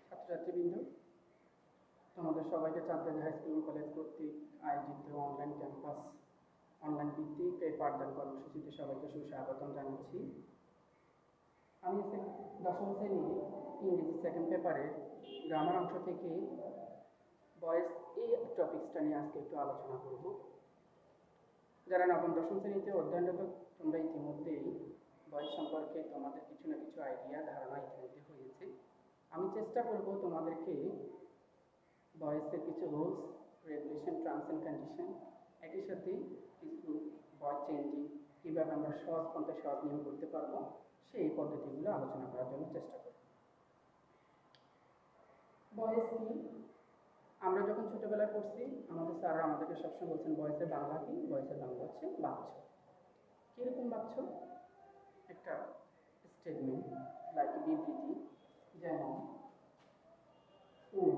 ছাত্রছাত্রীবৃন্দ, তোমাদের সবাইকে Chandgaon high school college কর্তৃক আয়োজিত অনলাইন ভিত্তিক এই পাঠদান কর্মসূচিতে সবাইকে সুস্বাগতম জানাচ্ছি। আমি দশম শ্রেণীর ইংরেজি সেকেন্ড পেপারের গ্রামার অংশ থেকে ভয়েস এই টপিক্সটা নিয়ে আজকে একটু আলোচনা করব। যারা নবম দশম শ্রেণীতে অধ্যয়নরত, তোমরা ইতিমধ্যেই ভয়েস সম্পর্কে তোমাদের কিছু না কিছু আইডিয়া ধারণা ইতিমধ্যে হয়েছে। আমি চেষ্টা করব তোমাদেরকে ভয়েসের কিছু rules, regulation, terms and condition, একই সাথে কিছু ভয়েস চেঞ্জিং, কীভাবে আমরা সহজ পন্থায় সহজ নিয়ম করতে পারবো সেই পদ্ধতিগুলো আলোচনা করার জন্য চেষ্টা করব। ভয়েস কি? আমরা যখন ছোটবেলায় পড়ছি, আমাদের স্যাররা আমাদেরকে সবসময় বলছেন ভয়েসের বাংলা কি? ভয়েসের বাংলা হচ্ছে বাচ্চ। কীরকম বাচ্চ? একটা স্টেটমেন্ট লাইক বিবৃতি, যেমন ওই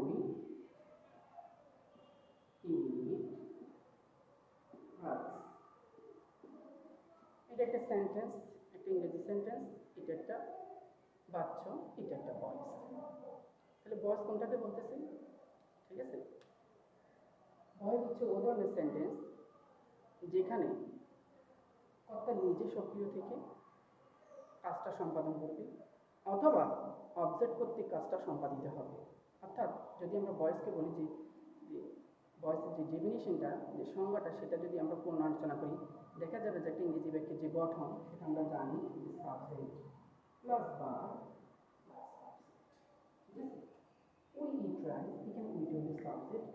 এটা একটা সেন্টেন্স, একটা ইংরেজি সেন্টেন্স, এটা একটা বাচ্চ, এটা একটা ভয়েস। তাহলে ভয়েস কোনটাকে বলতেছে? ঠিক আছে, ভয়েস হচ্ছে ও ধরনের সেন্টেন্স যেখানে কর্তা নিজে সক্রিয় থেকে কাজটা সম্পাদন করবে অথবা অবজেক্ট কর্তৃক কাজটা সম্পাদিত হবে। অর্থাৎ যদি আমরা ভয়েসকে বলি যে ভয়েসের যে ডেফিনিশনটা, যে সংজ্ঞাটা, সেটা যদি আমরা পূর্ণ আলোচনা করি, দেখা যাবে যে একটা ইংরেজি বাক্যের যে গঠন সেটা আমরা জানি যে subject plus verb plus object. ওই ইট রাইস, এখানে উইটা হলো সাবজেক্ট,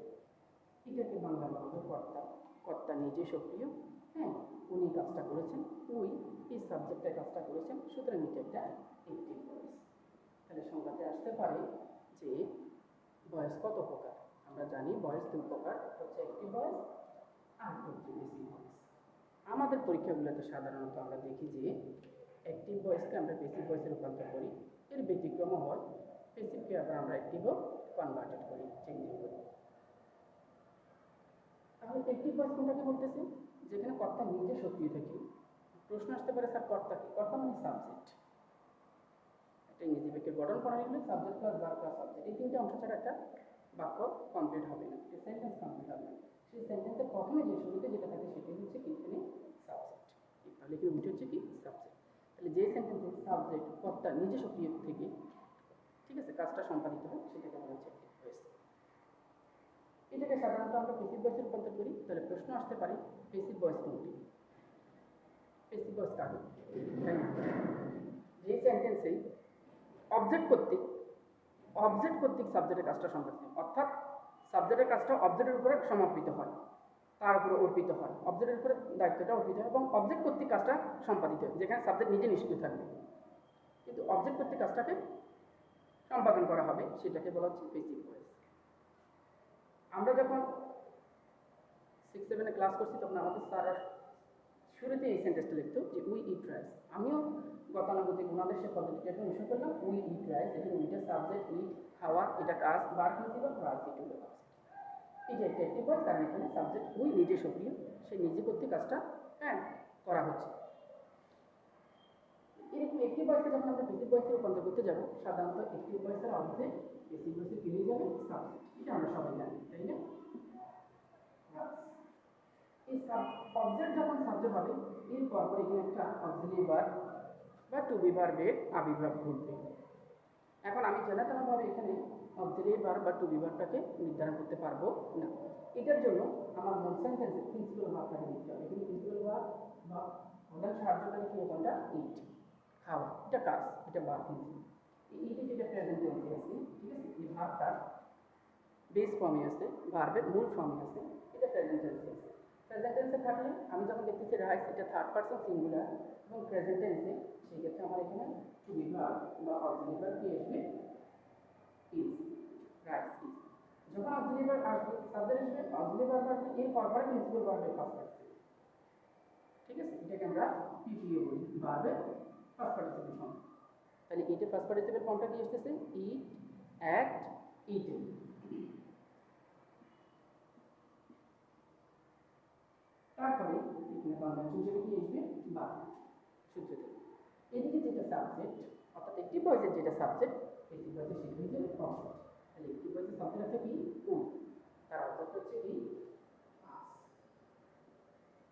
এটাকে বাংলা বলা কর্তা, কর্তা নিজে সক্রিয়, হ্যাঁ, উনি কাজটা করেছেন, ওই এই সাবজেক্টটা কাজটা করেছেন, সুতরাং এটা একটা অ্যাক্টিভ ভয়েস। তাহলে সংজ্ঞাতে আসতে পারে যে ভয়েস কত প্রকার। আমরা জানি ভয়েস দুই প্রকার, হচ্ছে অ্যাক্টিভ ভয়েস আর হচ্ছে প্যাসিভ ভয়েস। আমাদের পরীক্ষাগুলোতে সাধারণত আমরা দেখি যে অ্যাক্টিভ ভয়েসকে আমরা প্যাসিভ ভয়েসে রূপান্তর করি, এর ব্যতিক্রমও হয়, প্যাসিভকে আবার আমরা অ্যাক্টিভও কনভার্টেড করি, চেঞ্জিং করি। তাহলে অ্যাক্টিভ ভয়েস কোনটাকে বলতেছি? যেখানে কর্তা নিজে সক্রিয় থাকে। প্রশ্ন আসতে পারে, স্যার কর্তা কি? কর্তা মানে সাবজেক্ট। একটা ইংরেজি বাক্যের গঠন করা গেলে subject plus verb plus subject, এই তিনটে অংশ ছাড়া একটা বাক্য কমপ্লিট হবে না, একটা সেন্টেন্স কমপ্লিট হবে না। সেই সেন্টেন্সের প্রথমে যে শুরুতে যেটা থাকে সেটাই হচ্ছে কি? এখানে সাবজেক্ট। তাহলে এখানে উঠে হচ্ছে কি? সাবজেক্ট। তাহলে যে সেন্টেন্সে সাবজেক্ট কর্তা নিজে সক্রিয় থেকে, ঠিক আছে, কাজটা সম্পাদিত হয়, সেটাকে বলা হচ্ছে অ্যাক্টিভ ভয়েস। এটাকে সাধারণত আমরা প্যাসিভ ভয়েসে রূপান্তর করি। তাহলে প্রশ্ন আসতে পারে, প্যাসিভ ভয়েস কোনটি? প্যাসিভ ভয়েস কাকে? যে সেন্টেন্সে অবজেক্ট কর্তৃক সাবজেক্টের কাজটা সম্পাদিত, অর্থাৎ সাবজেক্টের কাজটা অবজেক্টের উপরে সমাপিত হয়, তার উপরে অর্পিত হয়, অবজেক্টের উপরে দায়িত্বটা অর্পিত হয় এবং অবজেক্ট কর্তৃক কাজটা সম্পাদিত হয়, যেখানে সাবজেক্ট নিজে নিষ্ক্রিয় থাকবে কিন্তু অবজেক্ট কর্তৃক কাজটাকে সম্পাদন করা হবে, সেটাকে বলা হচ্ছে প্যাসিভ ভয়েস। আমরা যখন 6-7 ক্লাস করছি তখন আমাদের স্যার শুরুতে এই সেন্টেন্সটা লিখতো যে উই ইট রাইস। আমিও গতানুগতিক ওনাদের সে পদ্ধতিটাকে অনুসরণ করলাম। উই ইট রাইস, এখানে উইটা সাবজেক্ট, ইট খাওয়া, এটা কাজ, বার প্রিন্সিপাল, রাইস ইট হলো অবজেক্ট। এটা একটা অ্যাক্টিভ ভয়েস, কারণ এখানে সাবজেক্ট উই নিজে সক্রিয়, সে নিজে করতে কাজটা করা হচ্ছে। এরকম অ্যাক্টিভ ভয়েসকে যখন আমরা প্যাসিভ ভয়েসে রূপান্তর করতে যাব, সাধারণত অ্যাক্টিভ ভয়েসের অবজেক্ট প্যাসিভ ভয়েসে কি হয়ে যাবে? সাবজেক্ট। এটা আমরা সবাই জানি, তাই না? এই অবজেক্ট যখন সাবজেক্ট হবে, এরপর এখানে একটা অক্সিলিয়ারি ভার্ব বা টু বি ভার্বের আবির্ভাব ঘটবে। এখন আমি জানাতামভাবে এখানে অক্সিলিয়ারি ভার্ব বা টু বি ভার্বটাকে নির্ধারণ করতে পারবো না। এটার জন্য আমার মূল সেন্টেন্সে প্রিন্সিপাল ভার্বটাকে দিতে হবে। এখানে প্রিন্সিপাল ভার্ব বা প্রধান সাহায্যকারী কি? কোনটা? ইট, খাওয়া, এটা কাজ, এটা ভার্ব প্রিন্সিপাল। ইটে যেটা প্রেজেন্ট টেন্সে আছে, ঠিক আছে, এই ভার্বটা বেস ফর্মে আছে, ভার্বের মূল ফর্মে আছে, এটা প্রেজেন্ট টেন্সে আছে। প্রেজেন্ট টেন্সে থাকলে আমি যখন দেখতেছি রাইস, এটা থার্ড পারসন সিঙ্গুলার এবং প্রেজেন্ট টেন্সে, সেই ক্ষেত্রে আমার এখানে টু বি ভার্ব বা অক্সিলিয়ারি ভার্ব কি আসবে? Is, rice is. যখন অক্সিলিয়ারি ভার্ব আসবে, সাবজেক্ট আসবে, অক্সিলিয়ারি ভার্ব আসবে, এর পরপরে প্রিন্সিপাল ভার্বের ফার্স্ট পার্টিসিপল, ঠিক আছে, এটাকে আমরা পিপিও বলি, ভার্বের ফার্স্ট পার্টিসিপল ফর্ম। তাহলে ইটের ফার্স্ট পার্টিসিপল ফর্মটা কি আসতেছে? ইট, অ্যাক্ট, ইটেন। তারপরে এখানে বাংলা সূত্রে কি আসবে? বা সূত্র থেকে এদিকে যেটা সাবজেক্ট, অর্থাৎ অ্যাক্টিভ ভয়েসের যেটা সাবজেক্ট, প্যাসিভ ভয়েসের সেটা হয়ে যাবে অবজেক্ট। তাহলে অ্যাক্টিভ ভয়েসের সাবজেক্ট আছে কি উ, তার অবজেক্ট হচ্ছে কি আস।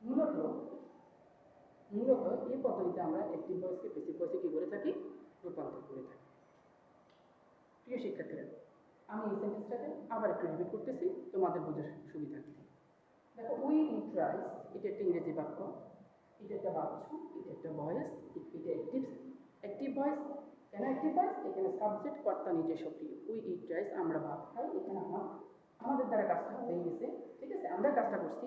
মূলত এই পদ্ধতিতে আমরা অ্যাক্টিভ ভয়েসকে প্যাসিভ ভয়েসে কি করে থাকি, রূপান্তর করে থাকি। প্রিয় শিক্ষার্থীরা, আমি এই সেন্টেন্সটাকে আবার একটু রিপিট করতেছি তোমাদের বোঝার সুবিধার্থে। দেখো, উই ইট রাইস, এটা একটা ইংরেজি বাক্য, এটা একটা বাক্য, এটা একটা ভয়েস, এটা অ্যাক্টিভ ভয়েস। কেন অ্যাক্টিভ ভয়েস? এখানে সাবজেক্ট কর্তা নিজে সক্রিয়। উই ইট রাইস, আমরা ভাত খাই, এখানে আমাদের দ্বারা কাজটা হয়ে গেছে, ঠিক আছে, আমরা কাজটা করছি,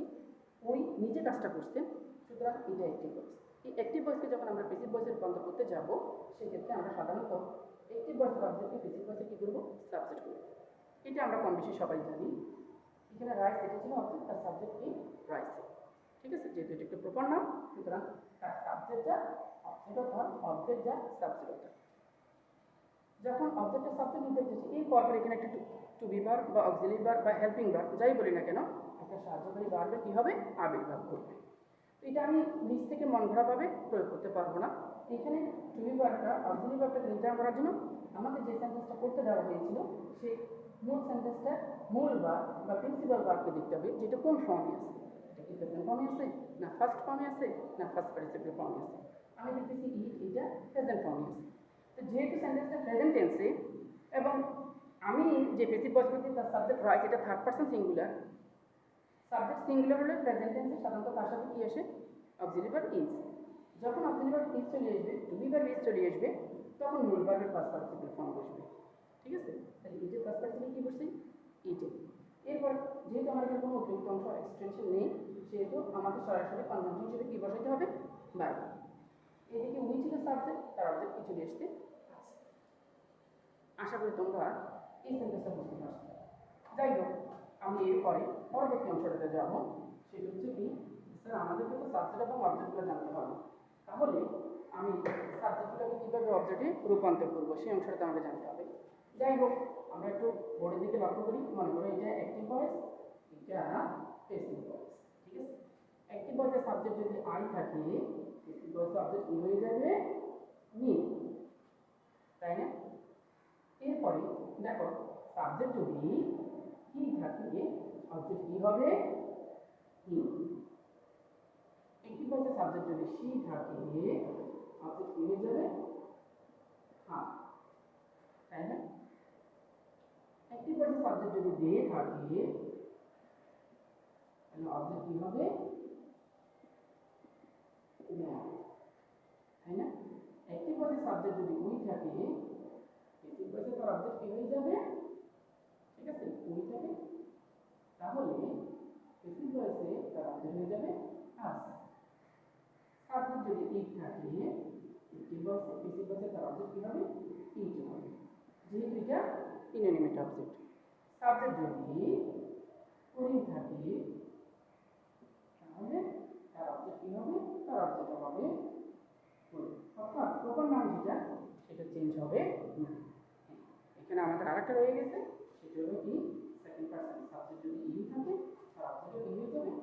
উই নিজে কাজটা করছেন, সুতরাং এটা অ্যাক্টিভ ভয়েস। এই অ্যাক্টিভ ভয়েসকে যখন আমরা প্যাসিভ ভয়েসে রূপান্তর করতে যাব, সেক্ষেত্রে আমরা সাধারণত অ্যাক্টিভ ভয়েসের অবজেক্টকে প্যাসিভ ভয়েসে কী করবো, সাবজেক্ট করবো। এটা আমরা কম বেশি সবাই জানি। এখানে রাইস এটা ছিল অবজেক্ট, তার সাবজেক্ট কি রাইসে, ঠিক আছে, যেহেতু এটা একটা প্রপার নাম, সুতরাং তার সাবজেক্ট যা অবজেক্ট অর্থাৎ অবজেক্ট যা সাবজেক্ট অর্থাৎ। যখন অবজেক্টের সাবজেক্ট নিতে এসেছি, এই পরপর এখানে একটা টু বি ভার্ব বা অক্সিলিয়ারি ভার্ব বা হেল্পিং ভার্ব যাই বলি না কেন, একটা সাহায্যকারী ভার্বের কী হবে, আবির্ভাব ঘটবে। তো এটা আমি নিজ থেকে মন গড়াভাবে প্রয়োগ করতে পারবো না। এখানে টু বি ভার্বটা অক্সিলিয়ারি ভার্বটাকে নির্ধারণ করার জন্য আমাদের যে সেন্টেন্সটা করতে দেওয়া হয়েছিল, সেই মূল সেন্টেন্সটার মূল ভার্ব বা প্রিন্সিপাল ভার্বকে দেখতে হবে, যেটা কোন ফর্মে আছে। এটা কি প্রেজেন্ট ফর্মে আছে, না ফার্স্ট ফর্মে আছে, না ফার্স্ট পার্টিসিপল ফর্মে আছে। আমি দেখতেছি এটা প্রেজেন্ট ফর্মে আছে। যেহেতু সেন্টেন্সটা প্রেজেন্ট টেন্সে এবং আমি যে প্যাসিভ ভয়েস করছি তার সাবজেক্ট রাইট, এটা third person singular. Subject singular হলে প্রেজেন্ট টেন্সে সাধারণত তার সাথে কি আসে, অক্সিলিয়ারি ভার্ব ইজ। যখন অক্সিলিয়ারি ভার্ব ইজ চলে আসবে, টু বি ভার্ব ইজ চলে আসবে, তখন মূল ভার্বের ফার্স্ট পার্টিসিপল ফর্ম বসবে, ঠিক আছে। তাহলে ইজের ফার্স্ট পার্টিসিপল কি বসছে, ইটে। এরপর যেহেতু আমার এখানে কোনো অতিরিক্ত অংশ এক্সটেনশন নেই, সেহেতু আমাদের সরাসরি কনজাংশন হিসেবে কি বসাইতে হবে, ভার্ব। এদিকে উই ছিল সাবজেক্ট, তার অবজেক্ট কি চলে আসছে, আশা করি তোমরা এই সেন্টেন্সটা বুঝতে পারছো। যাই হোক, আমি এরপরে পরবর্তী অংশটাতে যাব। সেটা হচ্ছে কি, স্যার আমাদেরকে তো সাবজেক্ট এবং অবজেক্টগুলো জানতে হবে, তাহলে আমি সাবজেক্টগুলোকে কীভাবে অবজেক্টে রূপান্তর করবো সেই অংশটা আমাকে জানতে হবে। যাই হোক, আমরা একটু বোর্ডের দিকে লক্ষ্য করি। মনে করো এটা অ্যাক্টিভ ভয়েস, এটা প্যাসিভ ভয়েস, ঠিক আছে। অ্যাক্টিভ ভয়েসের সাবজেক্ট যদি আই থাকে, প্যাসিভ ভয়েসের অবজেক্ট কি হয়ে যাবে, মি, তাই না? এরপরে দেখো, সাবজেক্ট যদি কি থাকে, অবজেক্ট কি হবে, হি। একটি ভয়েসের সাবজেক্ট যদি সি থাকে, অবজেক্ট কি হয়ে যাবে, হ্যাঁ, তাই না? একটি ভয়েসের সাবজেক্ট যদি দে থাকে, তাহলে অবজেক্ট কি হবে, তাই না? একটি ভয়েসের সাবজেক্ট যদি উই থাকে, প্যাসিভ ভয়েসে তার অবজেক্ট কি হয়ে যাবে, ঠিক আছে, উই থাকে, তাহলে প্যাসিভ ভয়েসে তার অবজেক্ট হয়ে যাবে আস। সাবজেক্ট যদি ইট থাকে, প্যাসিভ ভয়েসে তার অবজেক্ট কি হবে, ইট হবে, যেহেতু এটা ইনঅ্যানিমেট অবজেক্ট। সাবজেক্ট যদি উই থাকে, তাহলে তার অবজেক্ট কি হবে, তার অবজেক্ট হবে উই, অর্থাৎ প্রপার নাউন যেটা সেটা চেঞ্জ হবে না। এখানে আমাদের আরেকটা রয়ে গেছে, সেটা হলো কি, সেকেন্ড পারসন। সাবজেক্ট যদি ই থাকে, তার অবজেক্ট ই হয়ে যাবে,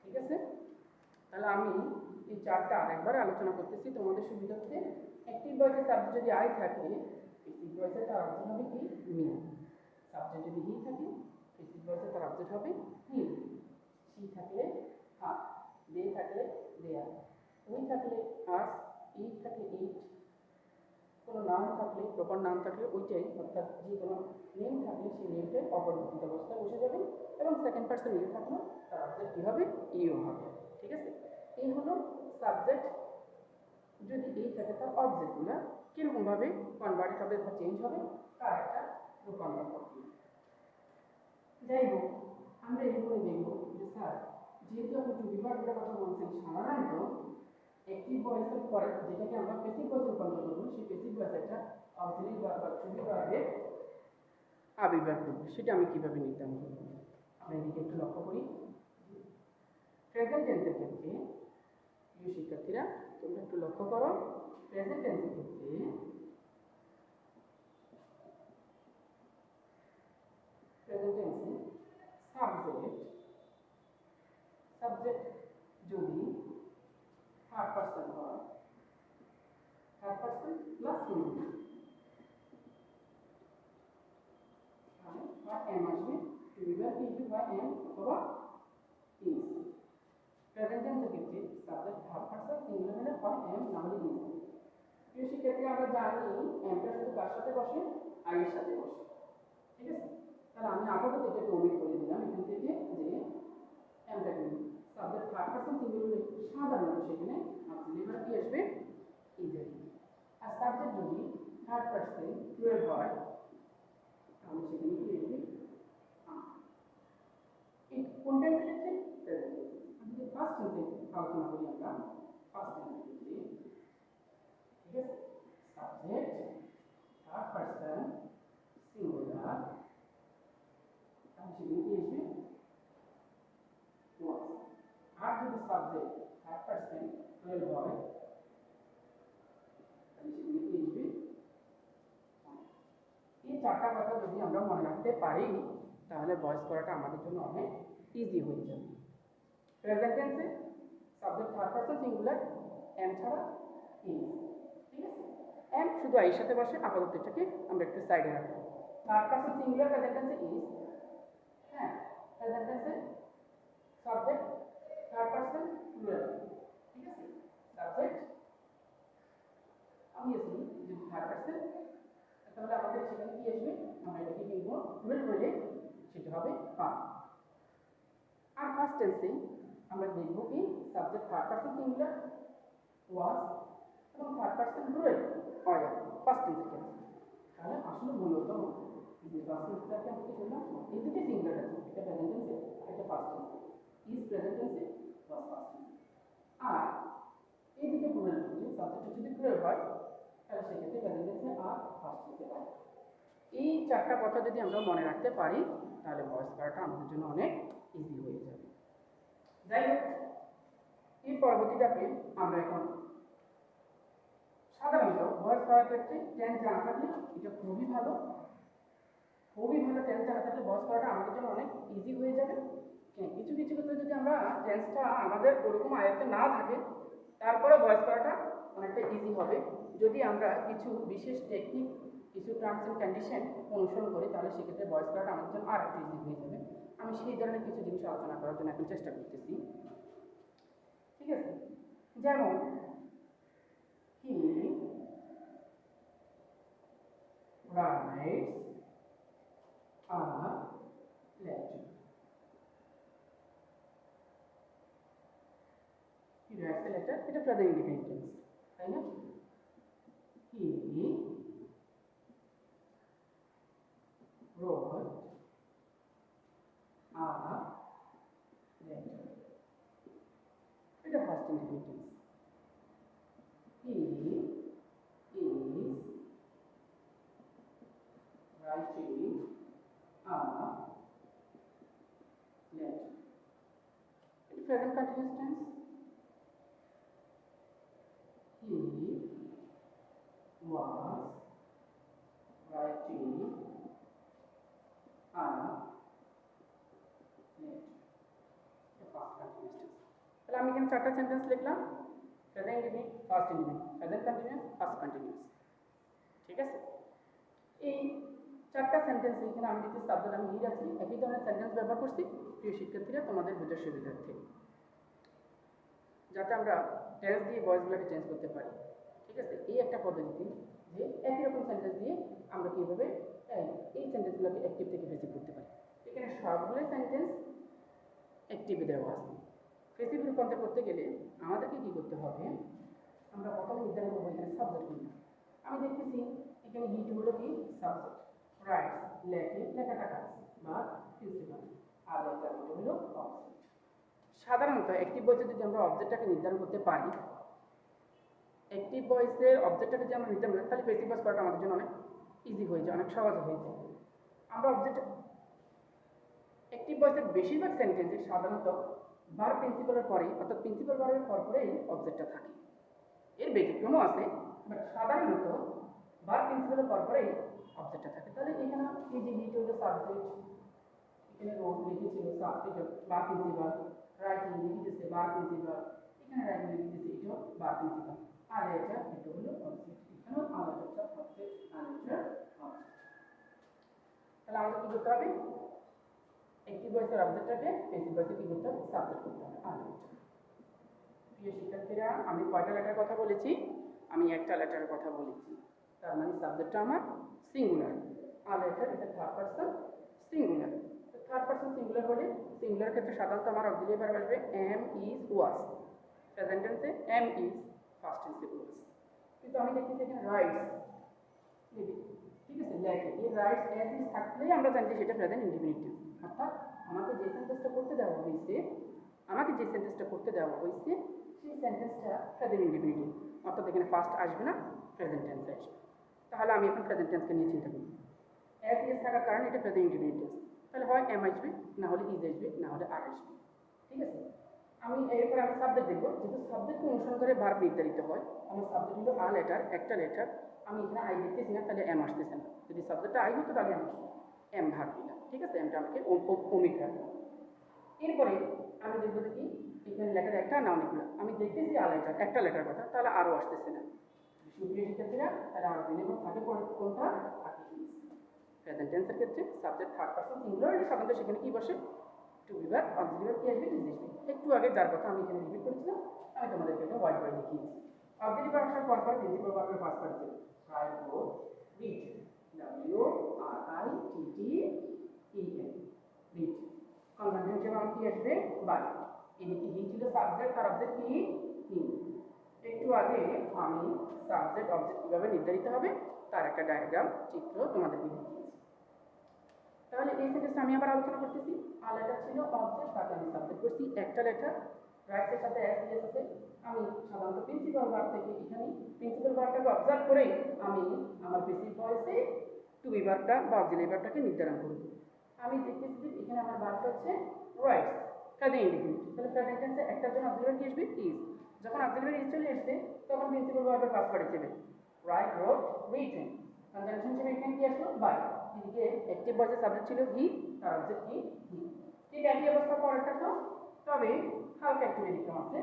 ঠিক আছে। তাহলে আমি এই চারটা আরেকবার আলোচনা করতেছি তোমাদের সুবিধার্থে। অ্যাক্টিভ ভয়েসের সাবজেক্ট যদি আই থাকে, প্যাসিভ ভয়েসে তার অবজেক্ট হবে কি, মি। সাবজেক্ট যদি হি থাকে, প্যাসিভ ভয়েসে তার অবজেক্ট হবে হি। সি থাকলে হা, দে থাকলে দেয়ার, উই থাকলে আস, ইট থাকলে ইট। কোনো নাম থাকলে, প্রপার নাম থাকলে ওইটাই, অর্থাৎ যে কোনো নেম থাকলে সেই নেমটাই অপরিবর্তিত অবস্থায় বসে যাবে, এবং সেকেন্ড পার্সন ইউ থাকলে তার অবজেক্ট কী হবে, ইউ হবে, ঠিক আছে। এই হলো সাবজেক্ট যদি এই থাকে, তার অবজেক্টগুলো কীরকমভাবে কনভার্ট হবে বা চেঞ্জ হবে, তার একটা রূপান্তর প্রক্রিয়া। যাই হোক, আমরা এরপরে দেখব যে স্যার, যেহেতু আপনি টু বিভাগের কথা বলছেন, সাধারণত অ্যাক্টিভ ভয়েসের পরে যেটাকে আমরা প্যাসিভ ভয়েসে রূপান্তর করবো, সেই প্যাসিভ ভয়েস একটা অক্সিলিয়ারি ভার্ব বা টু বি ভার্বের আবির্ভাব করবে, সেটা আমি কিভাবে নির্ধারণ করব। আমরা এদিকে একটু লক্ষ্য করি। প্রেজেন্ট টেন্সের ক্ষেত্রে, প্রিয় শিক্ষার্থীরা তোমরা একটু লক্ষ্য করো, প্রেজেন্ট টেন্সের ক্ষেত্রে সাবজেক্ট যদি থার্ড পারসন হয়, প্লাস সিঙ্গুলার, তাহলে হয় এম আসবে সিঙ্গুলার কি আসবে হয় এম অথবা ইজ। প্রেজেন্ট টেন্সের ক্ষেত্রে সাবজেক্ট থার্ড পারসন সিঙ্গুলার হলে হয় এম না হলে ইজ। প্রিয় শিক্ষার্থী আমরা জানি এমটা শুধু কার সাথে বসে আই এর সাথে বসে, ঠিক আছে? তাহলে আমি আপাতত এটাকে ওমিট করে দিলাম এখান থেকে যে এমটাকে সাবজেক্ট থার্ড পারসন সিঙ্গুলার সাধারণত সেখানে অক্সিলারি কি আসবে ইজ আসবে। আর সাবজেক্ট যদি থার্ড পারসন প্লুরাল হয় তাহলে সেখানে কি আসবে এই কোনটা ক্ষেত্রে প্রেজেন্ট। যদি ফার্স্ট টেন্সে আলোচনা করি আমরা ফার্স্ট টেন্সের ক্ষেত্রে, ঠিক আছে, সাবজেক্ট থার্ড পারসন সিঙ্গুলার তাহলে সেখানে কি আসবে ওয়াজ। আর যদি সাবজেক্ট থার্ড পারসন প্লুরাল হয় তাহলে সেখানে কি আসবে। এই চারটা কথা যদি আমরা মনে রাখতে পারি তাহলে ভয়েস করাটা আমাদের জন্য অনেক ইজি হয়ে যাবে। প্রেজেন্ট টেন্সে subject third person singular am ছাড়া ইজ, ঠিক আছে? এম শুধু আই এর সাথে বসে, আপাতত এটাকে আমরা একটু সাইডে রাখবো। থার্ড পারসন সিঙ্গুলার প্রেজেন্ট টেন্সে ইজ, হ্যাঁ প্রেজেন্ট টেন্সে সাবজেক্ট থার্ড পারসন প্লুরাল, ঠিক আছে? সাবজেক্ট আমি আসি যদি থার্ড পারসন তাহলে আমাদের সেখানে কি আসবে আমরা এটাকে কি বলবো প্লুরাল বলে সেটা হবে পার। আর ফার্স্ট টেন্সে আমরা দেখব কি সাবজেক্ট থার্ড পারসন সিঙ্গুলার ওয়াজ এবং থার্ড পারসন প্লুরাল হয় ফার্স্ট টেন্সের ক্ষেত্রে। তাহলে আসলে মূলত যে ফার্স্ট টেন্সটাকে আমরা কি করলাম এই দুটো সিঙ্গুলার আছে, এটা প্রেজেন্ট টেন্সে এটা ফার্স্ট টেন্সে, ইজ প্রেজেন্ট টেন্সে ওয়াজ ফার্স্ট টেন্সে। আর এই দুটো প্লুরাল হচ্ছে সাবজেক্ট যদি প্লুরাল হয় তাহলে সেক্ষেত্রে প্রেজেন্ট টেন্সে আর ফার্স্ট টেন্সে হয়। এই চারটা কথা যদি আমরা মনে রাখতে পারি তাহলে ভয়েস করাটা আমাদের জন্য অনেক ইজি হয়ে যাবে। যাই হোক, এই পরবর্তীটাকে আমরা এখন সাধারণত ভয়েস করার ক্ষেত্রে টেন্স জানা থাকলে এটা খুবই ভালো, টেন্স জানা থাকলে ভয়েস করাটা আমাদের জন্য অনেক ইজি হয়ে যাবে। কিছু কিছু ক্ষেত্রে যদি আমরা টেন্সটা আমাদের ওরকম আয়ত্তে না থাকে তারপরে ভয়েস করাটা অনেকটা ইজি হবে যদি আমরা কিছু বিশেষ টেকনিক কিছু টার্মস এন্ড কন্ডিশন অনুসরণ করি তাহলে সেক্ষেত্রে ভয়েস করাটা আমাদের জন্য আর একটু ইজি হয়ে যাবে। আমি সেই ধরনের কিছু জিনিস আলোচনা করার জন্য এখন চেষ্টা করতেছি, ঠিক আছে? যেমন he writes a letter, he writes a letter এটা প্রেজেন্ট ইনডিফিনিট টেন্স, তাই না? হি wrote a letter, এটা first indefinite tense. He is writing a letter, it present continuous tense. He was writing a letter, it past continuous tense. তাহলে আমি এখানে চারটা sentence লিখলাম, present indefinite, first indefinite, present continuous, past continuous, ঠিক আছে? এই চারটা সেন্টেন্স এখানে আমি যদি সাবজেক্ট আমি হি রাখছি, একই ধরনের সেন্টেন্স ব্যবহার করছি প্রিয় শিক্ষার্থীরা তোমাদের বোঝার সুবিধার্থে, যাতে আমরা টেন্স দিয়ে ভয়েসগুলোকে চেঞ্জ করতে পারি, ঠিক আছে? এই একটা পদ্ধতি যে একই রকম সেন্টেন্স দিয়ে আমরা কীভাবে এই সেন্টেন্সগুলোকে অ্যাক্টিভ থেকে প্যাসিভ করতে পারি। এখানে সবগুলো সেন্টেন্স অ্যাক্টিভে দেওয়া আছে। প্যাসিভ রূপান্তর করতে গেলে আমাদেরকে কী করতে হবে, আমরা প্রথমে নির্ধারণ করবো এখানে সাবজেক্ট কোনটা। আমি দেখতেছি এখানে হিট হলো কি সাবজেক্ট, রাইটস লেখাটা কাজ বা প্রিন্সিপাল, আর লেটার হলো অবজেক্ট। সাধারণত অ্যাক্টিভ ভয়েসে যদি আমরা অবজেক্টটাকে নির্ধারণ করতে পারি, অ্যাক্টিভ ভয়েসের অবজেক্টটাকে যদি আমরা নির্ধারণ করি তাহলে প্যাসিভ ভয়েস করাটা আমাদের জন্য অনেক ইজি হয়ে যায়, অনেক সহজ হয়ে যায়। আমরা অবজেক্ট অ্যাক্টিভ ভয়েসের বেশিরভাগ সেন্টেন্সে সাধারণত ভার্ব প্রিন্সিপালের পরে অর্থাৎ প্রিন্সিপাল ভার্বের পরেই অবজেক্টটা থাকে। এর ব্যতিক্রমও আছে, বাট সাধারণত ভার্ব প্রিন্সিপালের পরেই অবজেক্টটা থাকে। তাহলে এখানে এই যে হিট হলো সাবজেক্ট, এখানে রোড লিখেছিল সাবজেক্ট ভার্ব প্রিন্সিপাল, রাইটিং লিখেছে ভার্ব প্রিন্সিপাল, এখানে রাইটিং লিখেছে এটা ভার্ব প্রিন্সিপাল, আর এটা হলো অবজেক্ট। এখন আলাদাটা অবজেক্ট আলাদার অবজেক্ট। তাহলে আমাদের কি করতে হবে, অ্যাক্টিভ ভয়েসের অবজেক্টটাকে প্যাসিভ ভয়েসে কি করতে হবে, সাবজেক্ট করতে হবে আলাদা। প্রিয় শিক্ষার্থীরা, আমি কয়টা লেটার কথা বলেছি, আমি একটা লেটারের কথা বলেছি। তার মানে সাবজেক্টটা আমার সিঙ্গুলার, আর লেটার এটা third person singular. Third person singular হলে সিঙ্গুলার ক্ষেত্রে সাধারণত আমার অক্সিলিয়ারি ভার্ব আসবে এম, ইজ, ওয়াজ। প্রেজেন্ট টেন্সে এম, ইজ, ফার্স্ট টেন্সে ওয়াজ। কিন্তু আমি দেখতেছি এখানে রাইটস, ঠিক আছে, লেখে এই রাইটস অ্যাজ ইজ থাকলেই আমরা জানি যে সেটা প্রেজেন্ট ইনডিফিনিট। অর্থাৎ আমাকে যে সেন্টেন্সটা করতে দেওয়া হয়েছে, সেই সেন্টেন্সটা প্রেজেন্ট ইনডিফিনিট। অর্থাৎ এখানে ফার্স্ট আসবে না, প্রেজেন্ট টেন্সে আসবে। তাহলে আমি এখন প্রেজেন্ট টেন্সকে নিয়ে চিন্তা করি। অ্যাজ ইজ থাকার কারণে এটা প্রেজেন্ট ইনডিফিনিট টেন্স। তাহলে হয় এম আসবে, না হলে ইজ আসবে, না হলে আর আসবে। ঠিক আছে, আমি এরপরে আমি সাবজেক্ট দেখবো। যেহেতু সাবজেক্টকে অনুসরণ করে ভার্ব নির্ধারিত হয়, আমার সাবজেক্ট হলো আ লেটার, একটা লেটার। আমি এখানে আই দেখতেছি না, তাহলে এম আসতেছে না। যদি সাবজেক্টটা আই হতো তাহলে এম ভার্ব দিলাম। ঠিক আছে, এমটা আমাকে ওমিট রাখলাম। এরপরে আমি দেখবো দেখি এখানে লেটার একটা না অনেকগুলো। আমি দেখতেছি আ লেটার, একটা লেটার কথা, তাহলে আরও আসতেছে না। সুপ্রিয় শিক্ষার্থীরা, তাহলে আরও দিনে থাকে কোনটা, থাকে ইজ। প্রেজেন্ট টেন্সের ক্ষেত্রে সাবজেক্ট থার্ড পারসন সিঙ্গুলার, সাধারণত সেখানে কি বসে, টু বি ভার্ব, অক্সিলিয়ারি কি আসবে, ইজ আসবে। একটু আগে যার কথা আমি এখানে রিপিট করেছিলাম, আমি তোমাদেরকে এটা হোয়াইট করে দেখিয়েছি। অক্সিলিয়ারি ভার্ব আসার পর প্রিন্সিপাল ভার্বের first participle, right, go, read, W R I T T E N, read. Conjunction হিসেবে আমার কি আসবে, বাই। এদিকে হি ছিল সাবজেক্ট, তার অবজেক্ট কি, হি। একটু আগে আমি সাবজেক্ট অবজেক্ট কিভাবে নির্ধারিত হবে তার একটা ডায়াগ্রাম, চিত্র তোমাদেরকে দেখিয়েছি। তাহলে এই সেন্টেন্সটা আমি আবার আলোচনা করতেছি। আ লেটার ছিল অবজেক্ট, তাকে আমি সাবজেক্ট করছি একটা লেটার, রাইটসের সাথে এস এস আছে। আমি সাধারণত প্রিন্সিপাল ভার্ব থেকে এখানে প্রিন্সিপাল ভার্বটাকে অবজার্ভ করে আমি আমার প্যাসিভ ভয়েসে টু বি ভার্বটা বা অক্সিলিয়ারি ভার্বটাকে নির্ধারণ করব। আমি দেখতেছি যে এখানে আমার ভার্বটা হচ্ছে রাইটস, প্রেজেন্ট ইনডিফিনিট। তাহলে প্রেজেন্ট টেন্সে একটার জন্য অক্সিলিয়ারি কি আসবে, ইজ। যখন অক্সিলিয়ারি ইজ চলে আসছে তখন প্রিন্সিপাল ভার্বের first participle, right, wrote, written. Conjunction হিসেবে এখানে কি আসলো, বাই। এদিকে অ্যাক্টিভ ভয়েসের সাবজেক্ট ছিল হি, তার অবজেক্ট কি, হি। ঠিক একই অবস্থা পরেরটা তো, তবে হালকা একটু ব্যতিক্রম আছে।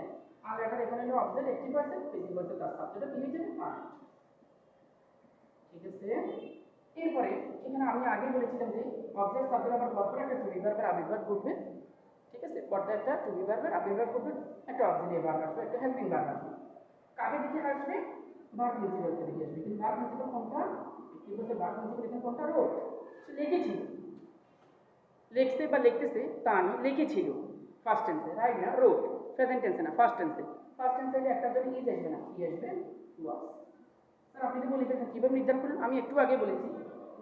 আর লেটার এখানে হলো অবজেক্ট, অ্যাক্টিভ ভয়েসে, প্যাসিভ ভয়েসে তার সাবজেক্টটা কি হয়ে যাবে, আর। ঠিক আছে, এরপরে এখানে আমি আগে বলেছিলাম যে অবজেক্ট সাবজেক্ট আবার পরপর একটা টু বি ভার্বের আবির্ভাব ঘটবে। ঠিক আছে, পর্দায় একটা টু বি ভার্বের আবির্ভাব ঘটবে, একটা অক্সিলিয়ারি ভার্ব আসবে, একটা হেল্পিং ভার্ব আসবে। কাকে দিকে আসবে, ভার্ব প্রিন্সিপালকে দিকে আসবে। কিন্তু ভার্ব প্রিন্সিপাল কোনটা, কি বলতে ভার্ব প্রিন্সিপাল এখানে কোনটা, রোট। সে লিখেছিল, লিখছে বা লিখতেছে তা আমি লিখেছিল ফার্স্ট টেন্সে, রাইট না, রোট। প্রেজেন্ট টেন্সে না, ফার্স্ট টেন্সে। ফার্স্ট টেন্সে একটা জন্য ইজ আসবে না, কি আসবে, ওয়াজ। স্যার আপনি তো লিখেছেন কিভাবে নির্ধারণ করলেন, আমি একটু আগে বলেছি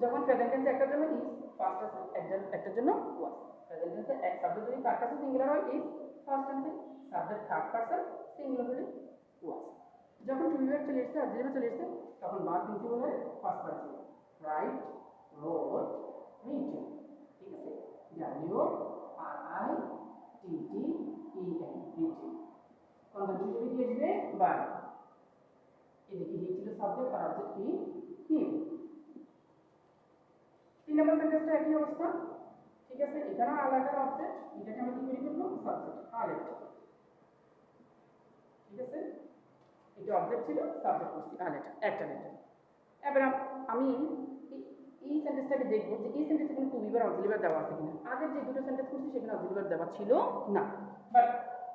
যখন প্রেজেন্ট টেন্সে একটার জন্য ইজ, ফার্স্ট টেন্সে একটার জন্য ওয়াজ। প্রেজেন্ট টেন্সে এক সাবজেক্ট যদি থার্ড পারসন সিঙ্গুলার হয় ইজ, ফার্স্ট টেন্সে সাবজেক্ট থার্ড পারসন সিঙ্গুলার হলে ওয়াজ। যখন টু বি ভার্ব চলে এসেছে, অক্সিলিয়ারি চলে এসেছে, তখন ভার্ব প্রিন্সিপাল হলে first participle, right, wrote, written. ঠিক আছে, W R I T T E N, written. Conjunction হিসেবে কি আসবে, বাই। এদিকে হি ছিল সাবজেক্ট, তার অবজেক্ট কি, হিম। 3 নম্বর সেন্টেন্সটা একই অবস্থা। ঠিক আছে, এখানে আলাদা অবজেক্ট, এটাকে আমি কি তৈরি করব, সাবজেক্ট, আলাদা। ঠিক আছে, এটা অবজেক্ট ছিল, সাবজেক্ট করছি আলাদা, একটা লেটার। এবার আমি এই সেন্টেন্সটাকে দেখব যে এই সেন্টেন্সে কোনো to be verb auxiliary verb দেওয়া আছে কিনা। আগের যে দুটো সেন্টেন্স করছি সেখানে অক্সিলিয়ারি ভার্ব দেওয়া ছিল না, বাট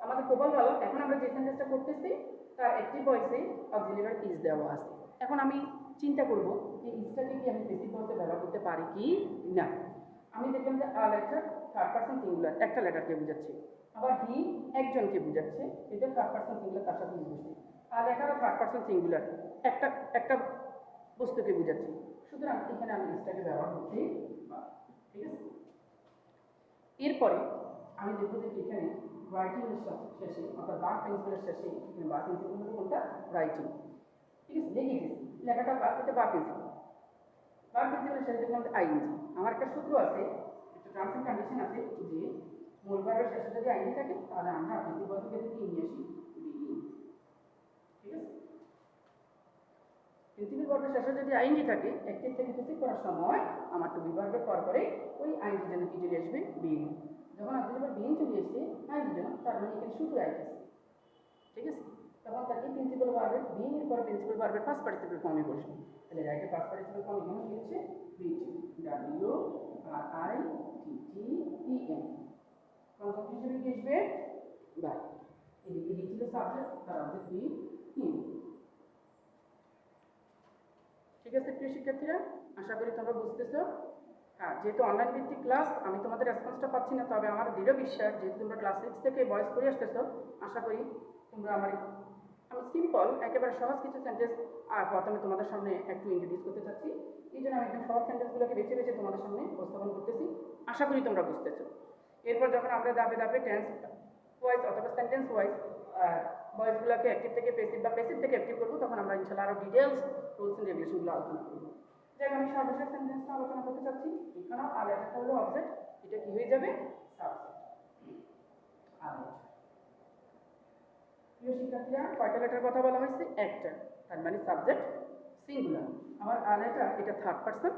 আমাদের কপাল ভালো, এখন আমরা যে সেন্টেন্সটা করতেছি তার অ্যাক্টিভ ভয়েসে অক্সিলিয়ারি ভার্ব ইজ দেওয়া আছে। এখন আমি চিন্তা করব যে ইজটাকে কি আমি প্যাসিভ ভয়েসে ব্যবহার করতে পারি কি না। আমি দেখলাম যে a letter third person singular, একটা লেটারকে বোঝাচ্ছে, আবার হি একজনকে বোঝাচ্ছে, এটা থার্ড পারসন সিঙ্গুলার, তার সাথে ইজ বসছে। আ লেটারও থার্ড পারসন সিঙ্গুলার, একটা একটা বস্তুকে বোঝাচ্ছে, সুতরাং এখানে আমি ইজটাকে ব্যবহার করতে পারি। ঠিক আছে, এরপরে আমি দেখব যে এখানে রাইটিং এর শেষে অর্থাৎ ভার্ব প্রিন্সিপালের শেষে এখানে ভার্ব প্রিন্সিপাল হলো কোনটা, রাইটিং। ঠিক আছে, লিখে গেছি, লেখাটা ভার্ব, এটা ভার্ব প্রিন্সিপাল। ভার্ব প্রিন্সিপালের শেষে দেখলাম যে আইএনজি। আমার একটা সূত্র আছে, একটা টার্মস এন্ড কন্ডিশন আছে যে মূল ভার্বের শেষে যদি আইএনজি থাকে তাহলে আমরা প্যাসিভ ভয়েসের ক্ষেত্রে কি নিয়ে আসি, বিইং। ঠিক আছে, প্রিন্সিপাল ভার্বের শেষে যদি আইএনজি থাকে, অ্যাক্টিভ থেকে প্যাসিভ করার সময় আমার টু বি ভার্বের পর পরে ওই আইএনজি জন্য কি চলে আসবে, বিইং। যখন অক্সিলিয়ারি ভার্ব বিইং চলে আসছে আইএনজি জন্য, তার মানে এখানে শুধু রাইট আছে। ঠিক আছে, তখন তাকে প্রিন্সিপাল ভার্বের বিং এর পর প্রিন্সিপাল ভার্বের পাস্ট পার্টিসিপল ফর্মে বসবে। তাহলে রাইটে পাস্ট পার্টিসিপল ফর্ম এখানে কি হচ্ছে written, W R I T T E N. Conjunction হিসেবে কি আসবে বাই। এদিকে হি ছিল সাবজেক্ট আর অবজেক্ট বি হিম। ঠিক আছে প্রিয় শিক্ষার্থীরা, আশা করি তোমরা বুঝতেছো। হ্যাঁ, যেহেতু অনলাইন ভিত্তিক ক্লাস আমি তোমাদের রেসপন্সটা পাচ্ছি না, তবে আমার দৃঢ় বিশ্বাস যেহেতু তোমরা ক্লাস 6 থেকে ভয়েস করে আসতেছো, আশা করি তোমরা আমি সিম্পল একেবারে সহজ কিছু সেন্টেন্স প্রথমে তোমাদের সামনে একটু ইন্ট্রোডিউস করতে চাচ্ছি। এই জন্য আমি একদম সহজ সেন্টেন্সগুলোকে বেছে বেছে তোমাদের সামনে উপস্থাপন করতেছি। আশা করি তোমরা বুঝতেছো। এরপর যখন আমরা ধাপে ধাপে টেন্স ওয়াইজ অথবা সেন্টেন্স ওয়াইজ ভয়েসগুলোকে অ্যাক্টিভ থেকে প্যাসিভ বা প্যাসিভ থেকে অ্যাক্টিভ করবো, তখন আমরা ইনশাআল্লাহ আরও ডিটেলস রুলস এন্ড রেগুলেশনগুলো আলোচনা করবো। যাই আমি সর্বশেষ সেন্টেন্সটা আলোচনা করতে চাচ্ছি। এখানেও আলেটা হলো অবজেক্ট, এটা কি হয়ে যাবে সাবজেক্ট। আলেট। প্রিয় শিক্ষার্থীরা, কয়টা লেটার কথা বলা হয়েছে? একটা, তার মানে সাবজেক্ট সিঙ্গুলার। আবার আলেটা এটা থার্ড পারসন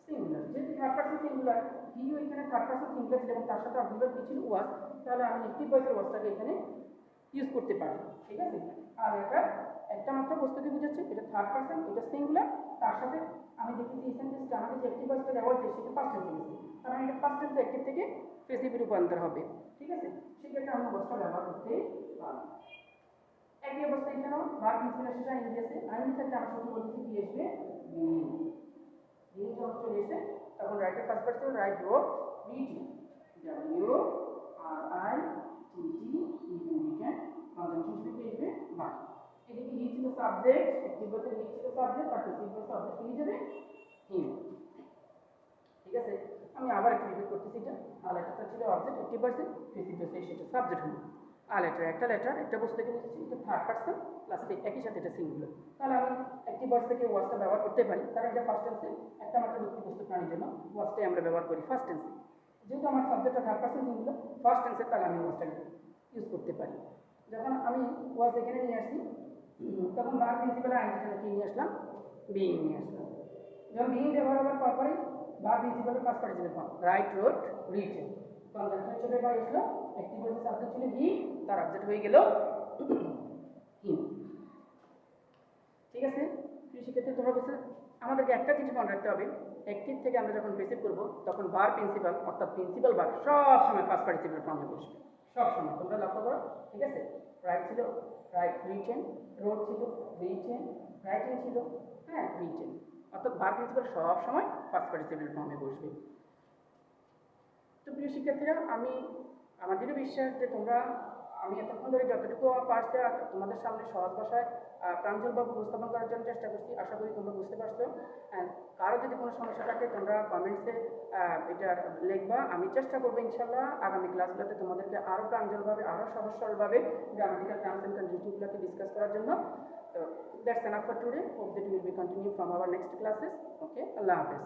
সিঙ্গুলার। যেহেতু থার্ড পারসন সিঙ্গুলার, হিও এখানে থার্ড পারসন সিঙ্গুলার ছিল এবং তার সাথে অক্সিলারি কি ছিল ওয়াজ, তাহলে আমি নেগেটিভ ভয়েসের ওয়াজটাকে এখানে ইউজ করতে পারি। ঠিক আছে, আর এটা একটা মাত্র বস্তুকে বুঝাচ্ছে, এটা থার্ড পারসন, এটা সিঙ্গুলার। তার সাথে আমি দেখেছি এই সেন্টেন্সটা আমাদের যে অ্যাক্টিভ ভয়েসটা দেওয়া হয়েছে সেটা পাস্ট টেন্সে গেছে, কারণ এটা পাস্ট টেন্সে অ্যাক্টিভ থেকে প্যাসিভে রূপান্তর হবে। ঠিক আছে, সেক্ষেত্রে আমি ওয়াজটা ব্যবহার করতে পারি। একই অবস্থা এখানেও ভার্ব প্রিন্সিপাল শেষে আইএনজি আছে। আইএনজি থাকলে আমরা শুধু বলতেছি কি আসবে বিং। বিং যখন চলে এসে তখন রাইটের first person write wrote reading, W R I T T E N written. Conjunction হিসেবে কি আসবে বাই। এদিকে হি ছিল সাবজেক্ট, একটি বলতে হি ছিল সাবজেক্ট আর প্যাসিভ বলতে অবজেক্ট হয়ে যাবে হিম। ঠিক আছে, আমি আবার একটু রিপিট করতেছি। এটা আলেটাটা ছিল অবজেক্ট, একটি পারসন, প্যাসিভ বলতে সেটা সাবজেক্ট হলো। আর লেটার একটা বস্তুকে বুঝেছি, এটা থার্ড পারসন প্লাস একই সাথে এটা সিঙ্গুলার। তাহলে আমি একটি ভয়েস থেকে ওয়াজটা ব্যবহার করতে পারি, কারণ এটা ফার্স্ট টেন্সে একটা মাত্র ব্যক্তি বস্তু প্রাণীর জন্য ওয়াজটাই আমরা ব্যবহার করি ফার্স্ট টেন্সে। যেহেতু আমার সাবজেক্টটা থার্ড পারসন সিঙ্গুলার ফার্স্ট টেন্সে, তাহলে আমি ওয়াজটাকে ইউজ করতে পারি। যখন আমি ওয়াজ এখানে নিয়ে আসি তখন ভার্ব প্রিন্সিপাল আইনজিটা কি নিয়ে আসলাম বিইং নিয়ে আসলাম। যখন বিইং ব্যবহার হওয়ার পরপরই ভার্ব প্রিন্সিপালের past participle form right wrote written. Conjunction হিসেবে বাই আসলো, একটি বলতে সাবজেক্ট ছিল হি, তার অবজেক্ট হয়ে গেল হিম। ঠিক আছে প্রিয় শিক্ষার্থী, তোমরা বলছো আমাদেরকে একটা জিনিস মনে রাখতে হবে, অ্যাক্টিভ থেকে আমরা যখন প্যাসিভ করব তখন ভার্ব প্রিন্সিপাল অর্থাৎ প্রিন্সিপাল ভার্ব সব সময় পাস্ট পার্টিসিপল ফর্মে বসবে, সব সময়। তোমরা লক্ষ্য করো। ঠিক আছে, রাইট ছিল রাইট রিটেন, রোড ছিল রিটেন, রাইটিং ছিল হ্যাঁ রিটেন, অর্থাৎ ভার্ব প্রিন্সিপাল সব সময় পাস্ট পার্টিসিপল ফর্মে বসবে। তো প্রিয় শিক্ষার্থীরা, আমাদের বিশ্বাস যে তোমরা আমি এতক্ষণ ধরে যতটুকু পারছি তোমাদের সামনে সহজ ভাষায় প্রাঞ্জলভাবে উপস্থাপন করার জন্য চেষ্টা করছি। আশা করি তোমরা বুঝতে পারছো। কারো যদি কোনো সমস্যা থাকে তোমরা কমেন্টসে এটা লিখবা। আমি চেষ্টা করবো ইনশাল্লাহ আগামী ক্লাসগুলোতে তোমাদেরকে আরও প্রাঞ্জলভাবে আরও সহজ সরলভাবে গ্রামাটিক্যাল টার্মস অ্যান্ড কন্ডিশনগুলোকে ডিসকাস করার জন্য। তো that's enough for today. Hope that will be continue from our next classes. Okay, আল্লাহ হাফেজ।